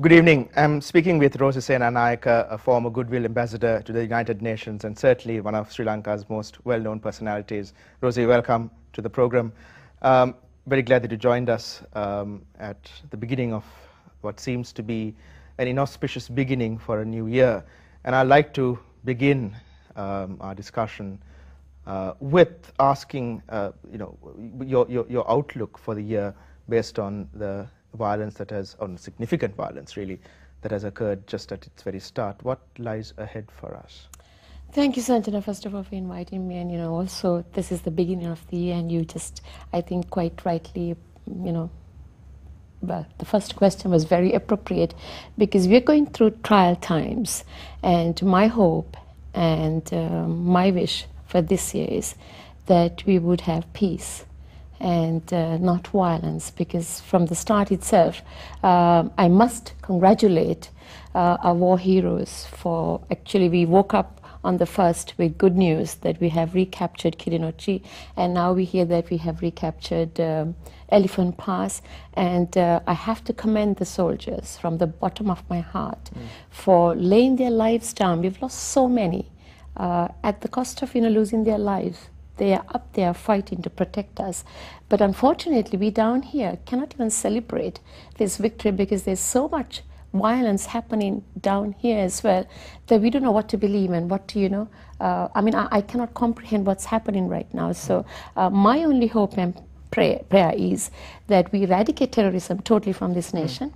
Good evening. I'm speaking with Rosy Senanayake, a former Goodwill Ambassador to the United Nations and certainly one of Sri Lanka's most well-known personalities. Rosy, welcome to the program. Very glad that you joined us at the beginning of what seems to be an inauspicious beginning for a new year. And I'd like to begin our discussion with asking your outlook for the year based on the violence that has, on significant violence really, that has occurred just at its very start. What lies ahead for us? Thank you, Sanjana, first of all, for inviting me. And, also this is the beginning of the year, and you just, I think, quite rightly, well, the first question was very appropriate because we're going through trial times. And my hope and my wish for this year is that we would have peace and not violence, because from the start itself, I must congratulate our war heroes for actually we woke up on the 1st with good news that we have recaptured Kirinochi, and now we hear that we have recaptured Elephant Pass, and I have to commend the soldiers from the bottom of my heart for laying their lives down. We've lost so many at the cost of losing their lives. They are up there fighting to protect us. But unfortunately, we down here cannot even celebrate this victory because there's so much violence happening down here as well that we don't know what to believe and what to, I cannot comprehend what's happening right now. So my only hope and prayer is that we eradicate terrorism totally from this nation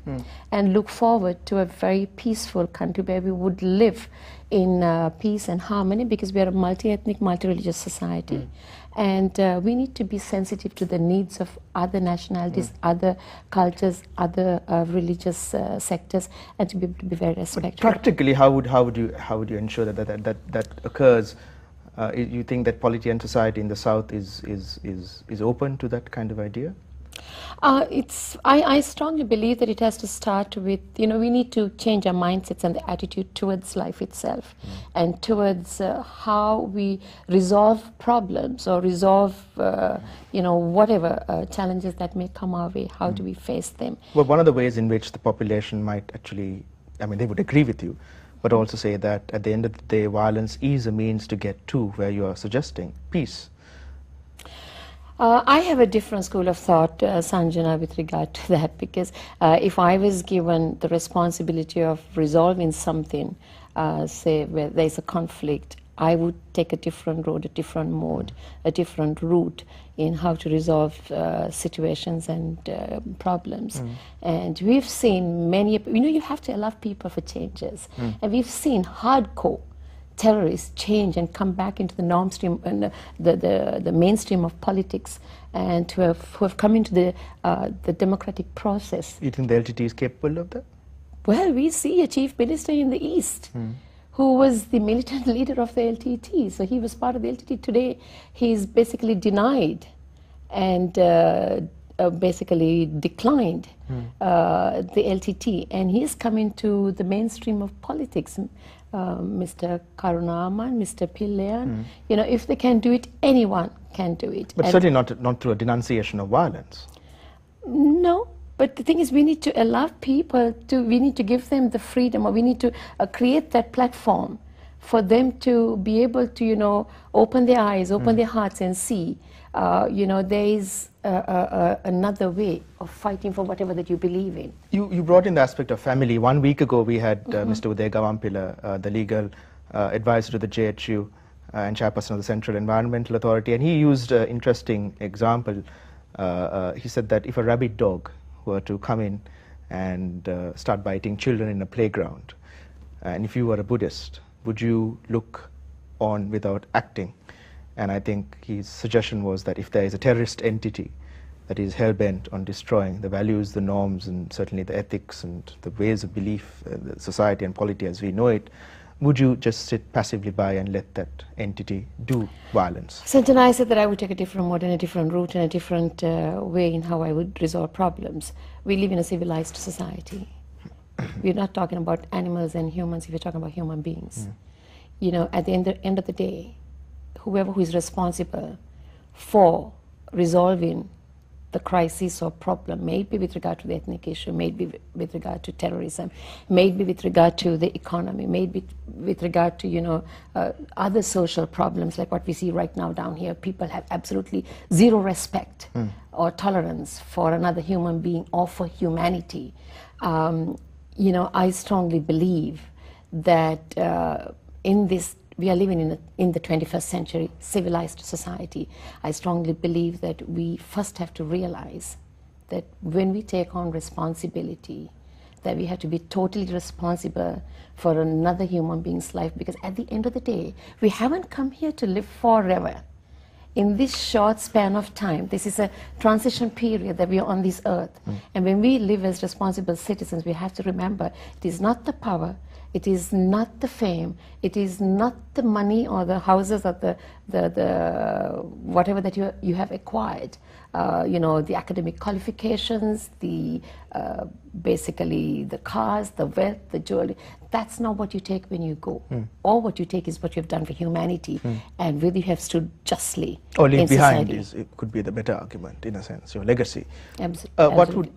and look forward to a very peaceful country where we would live in peace and harmony, because we are a multi-ethnic, multi-religious society. And we need to be sensitive to the needs of other nationalities, other cultures, other religious sectors, and to be very respectful. Practically, how would you ensure that occurs? You think that polity and society in the South is open to that kind of idea? I strongly believe that it has to start with, we need to change our mindsets and the attitude towards life itself and towards how we resolve problems or resolve, whatever challenges that may come our way. How do we face them? Well, one of the ways in which the population might actually, they would agree with you, but also say that at the end of the day, violence is a means to get to where you are suggesting peace. I have a different school of thought, Sanjana, with regard to that, because if I was given the responsibility of resolving something, say where there's a conflict, I would take a different road, a different mode, a different route in how to resolve situations and problems. And we've seen many, you have to allow people for changes. And we've seen hardcore terrorists change and come back into the mainstream and the mainstream of politics, and who have come into the democratic process. You think the LTT is capable of that? Well, we see a chief minister in the East who was the militant leader of the LTT. So he was part of the LTT. Today, he's basically denied and basically declined the LTT, and he's come into the mainstream of politics. Mr. Karunaman, Mr. Pillayan, if they can do it, anyone can do it. But certainly not through a denunciation of violence. No, but the thing is, we need to allow people to, we need to give them the freedom, or we need to create that platform for them to be able to, open their eyes, open their hearts and see, there is another way of fighting for whatever that you believe in. You brought in the aspect of family. 1 week ago, we had Mr. Uday Gavampila, the legal advisor to the JHU and chairperson of the Central Environmental Authority, and he used an interesting example. He said that if a rabid dog were to come in and start biting children in a playground, and if you were a Buddhist, would you look on without acting? And I think his suggestion was that if there is a terrorist entity that is hell-bent on destroying the values, the norms, and certainly the ethics and the ways of belief, the society and polity as we know it, would you just sit passively by and let that entity do violence? Sanjana, I said that I would take a different mode and a different route and a different way in how I would resolve problems. We live in a civilized society. We're not talking about animals and humans, we're talking about human beings. At the end of the day, whoever who is responsible for resolving the crisis or problem, maybe with regard to the ethnic issue, maybe with regard to terrorism, maybe with regard to the economy, maybe with regard to, other social problems like what we see right now down here. People have absolutely zero respect or tolerance for another human being or for humanity. I strongly believe that we are living in the 21st century civilized society. I strongly believe that we first have to realize that when we take on responsibility, that we have to be totally responsible for another human being's life, because at the end of the day, we haven't come here to live forever. In this short span of time, this is a transition period that we are on this earth. And when we live as responsible citizens, we have to remember it is not the power, it is not the fame, it is not the money or the houses or the whatever that you have acquired, the academic qualifications, basically the cars, the wealth, the jewelry. That's not what you take when you go. All what you take is what you've done for humanity and whether you have stood justly or leave in behind society. it could be the better argument, in a sense, your legacy. Absolutely.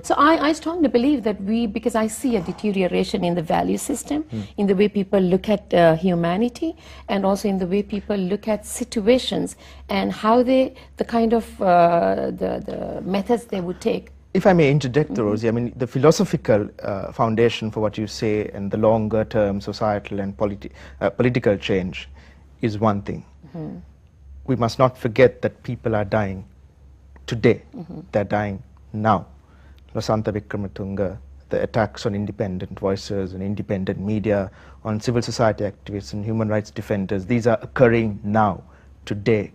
So I strongly believe that because I see a deterioration in the value system, in the way people look at humanity, and also in the way people look at situations and how the kind of the methods they would take. If I may interject, Rosy, I mean, the philosophical foundation for what you say and the longer term societal and political change is one thing. We must not forget that people are dying today. They're dying now. Lasantha Wickrematunge, the attacks on independent voices and independent media, on civil society activists and human rights defenders, these are occurring now, today.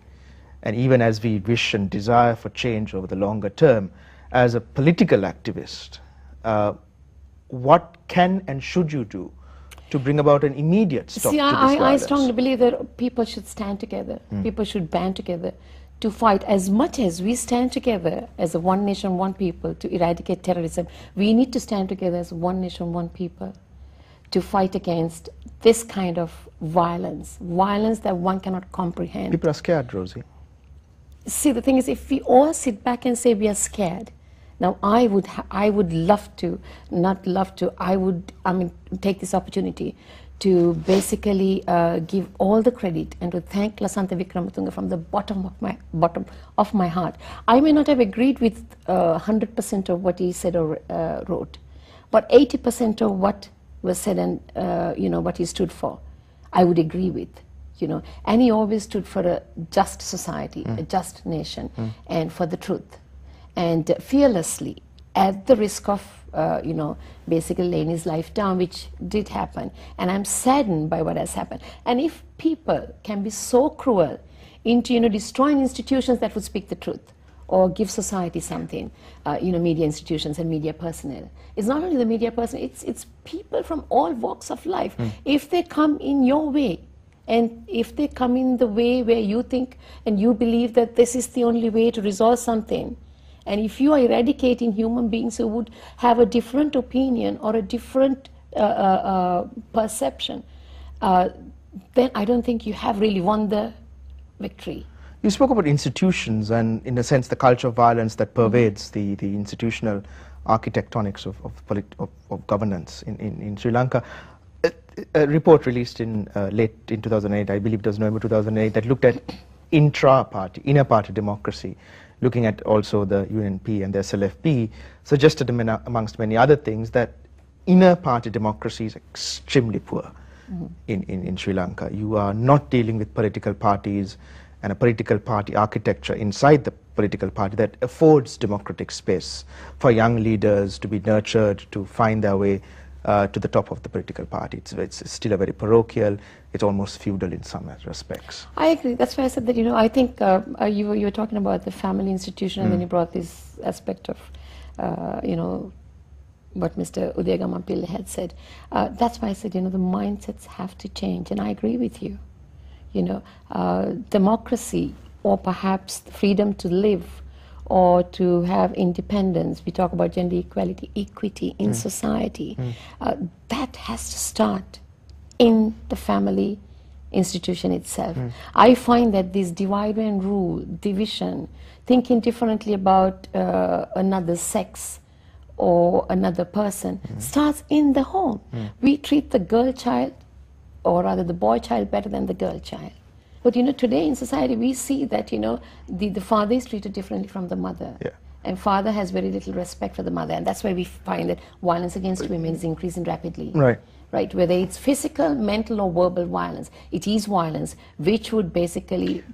And even as we wish and desire for change over the longer term, as a political activist, what can and should you do to bring about an immediate stop to this violence? I strongly believe that people should stand together. People should band together to fight. As much as we stand together as a one nation, one people to eradicate terrorism, we need to stand together as one nation, one people to fight against this kind of violence that one cannot comprehend. People are scared, Rosy. See, the thing is, if we all sit back and say we are scared, now I would love to, not love to, I mean, take this opportunity to basically give all the credit and to thank Lasantha Wickrematunge from the bottom of my heart. I may not have agreed with 100% of what he said or wrote, but 80% of what was said and what he stood for, I would agree with. And he always stood for a just society, a just nation, and for the truth. And fearlessly, at the risk of, basically laying his life down, which did happen. And I'm saddened by what has happened. And if people can be so cruel into, destroying institutions that would speak the truth, or give society something, media institutions and media personnel. It's not only the media personnel, it's people from all walks of life. If they come in your way, and if they come in the way where you think and you believe that this is the only way to resolve something, and if you are eradicating human beings who would have a different opinion or a different perception, then I don't think you have really won the victory. You spoke about institutions and, in a sense, the culture of violence that pervades the institutional architectonics of governance in Sri Lanka. A report released in late in 2008, I believe it was November 2008, that looked at intra-party, inner-party democracy, looking at also the UNP and the SLFP, suggested amongst many other things that inner-party democracy is extremely poor in Sri Lanka. You are not dealing with political parties and a political party architecture inside the political party that affords democratic space for young leaders to be nurtured, to find their way to the top of the political party. It's still a very parochial, it's almost feudal in some respects. I agree. That's why I said that, I think you were talking about the family institution, and then you brought this aspect of, what Mr. Udayagamampille had said. That's why I said, the mindsets have to change, and I agree with you. Democracy, or perhaps freedom to live, or to have independence. We talk about gender equity in society. That has to start in the family institution itself. I find that this divide and rule, division, thinking differently about another sex or another person starts in the home. We treat the girl child, or rather the boy child, better than the girl child. But today in society we see that the father is treated differently from the mother. Yeah. And father has very little respect for the mother, and that's why we find that violence against women is increasing rapidly. Right. Right, whether it's physical, mental or verbal violence, it is violence which would basically